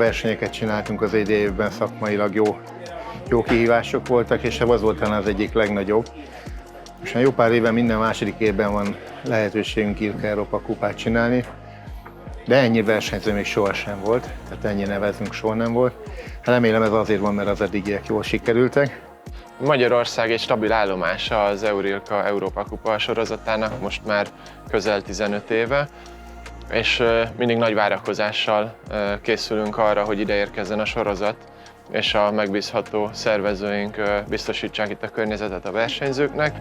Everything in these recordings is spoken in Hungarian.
versenyeket csináltunk az idei évben, szakmailag jó kihívások voltak, és az volt talán az egyik legnagyobb. Most jó pár éven minden második évben van lehetőségünk ILKA Európa kupát csinálni, de ennyi versenyző még sohasem volt, tehát ennyi nevezünk soha nem volt. Remélem ez azért van, mert az eddigiek jól sikerültek. Magyarország egy stabil állomása az EURILKA Európa Kupa sorozatának most már közel 15 éve, és mindig nagy várakozással készülünk arra, hogy ide érkezzen a sorozat, és a megbízható szervezőink biztosítsák itt a környezetet a versenyzőknek.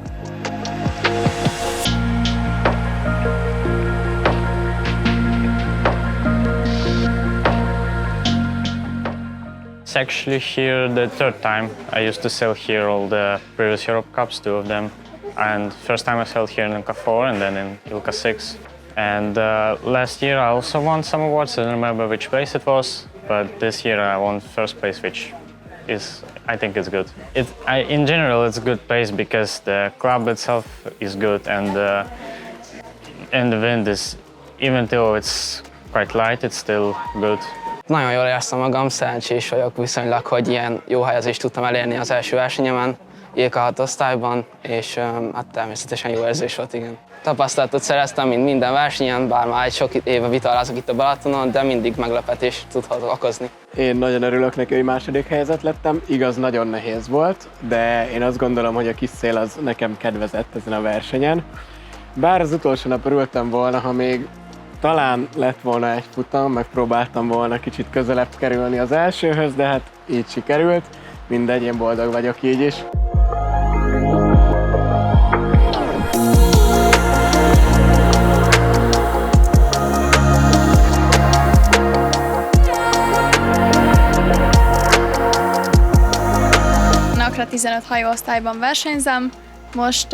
It's actually here the third time. I used to sail here all the previous Europe Cups, 2 of them. And first time I sailed here in ILKA 4 and then in ILKA 6. And last year I also won some awards, I don't remember which place it was, but this year I won first place, which I think is good. In general it's a good place because the club itself is good and the wind is, even though it's quite light, it's still good. Nagyon jól éreztem magam, szerencsés vagyok viszonylag, hogy ilyen jó helyezést tudtam elérni az első versenyemen, ILKA 6 osztályban, és hát természetesen jó érzés volt, igen. Tapasztalatot szereztem, mint minden versenyen, bár már egy sok éve vitorlázok itt a Balatonon, de mindig meglepetést tudhatok okozni. Én nagyon örülök neki, hogy második helyezett lettem. Igaz, nagyon nehéz volt, de én azt gondolom, hogy a kis szél az nekem kedvezett ezen a versenyen. Bár az utolsó nap örültem volna, ha még talán lett volna egy futam, megpróbáltam volna kicsit közelebb kerülni az elsőhöz, de hát így sikerült. Mindegy, én boldog vagyok így is. Nakra 15 hajóosztályban versenyzem, most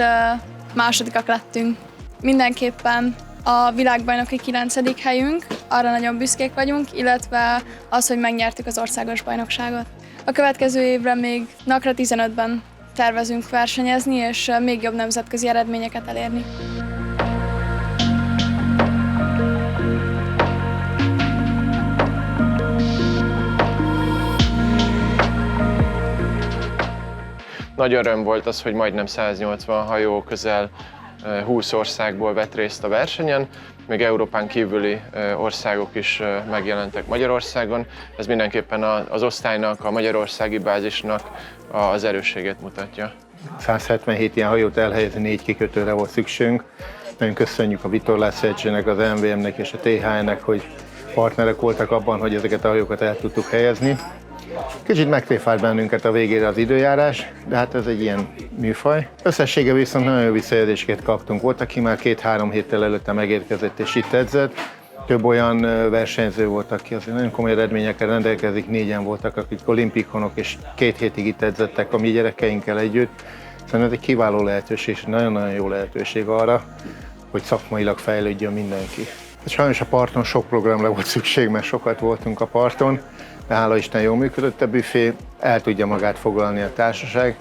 másodikak lettünk. Mindenképpen a világbajnoki 9. helyünk, arra nagyon büszkék vagyunk, illetve az, hogy megnyertük az országos bajnokságot. A következő évre még Nakra 15-ben tervezünk versenyezni, és még jobb nemzetközi eredményeket elérni. Nagy öröm volt az, hogy majdnem 180 hajó, közel 20 országból vett részt a versenyen, még Európán kívüli országok is megjelentek Magyarországon. Ez mindenképpen az osztálynak, a magyarországi bázisnak az erősségét mutatja. 177 ilyen hajót elhelyezni 4 kikötőre volt szükségünk. Nagyon köszönjük a Vitorlás Szövetségnek, az MVM-nek és a THN-nek, hogy partnerek voltak abban, hogy ezeket a hajókat el tudtuk helyezni. Kicsit megtréfált bennünket a végére az időjárás, de hát ez egy ilyen műfaj. Összességében viszont nagyon jó visszajelzéseket kaptunk. Volt, aki már 2-3 héttel előtte megérkezett és itt edzett. Több olyan versenyző volt, aki azért nagyon komoly eredményekkel rendelkezik. 4-en voltak, akik olimpikonok, és 2 hétig itt edzettek a mi gyerekeinkkel együtt. Szóval ez egy kiváló lehetőség, és nagyon-nagyon jó lehetőség arra, hogy szakmailag fejlődjön mindenki. Sajnos a parton sok programra volt szükség, mert sokat voltunk a parton, de hála Isten jól működött a büfé, el tudja magát foglalni a társaság.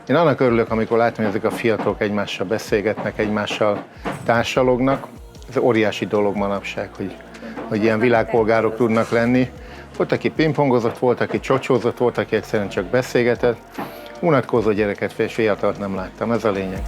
Én annak örülök, amikor látom, hogy ezek a fiatalok egymással beszélgetnek, egymással társalognak. Ez óriási dolog manapság, hogy ilyen világpolgárok tudnak lenni. Volt, aki pingpongozott, volt, aki csocsózott, volt, aki egyszerűen csak beszélgetett. Unatkozó gyereket és fiatalt nem láttam, ez a lényeg.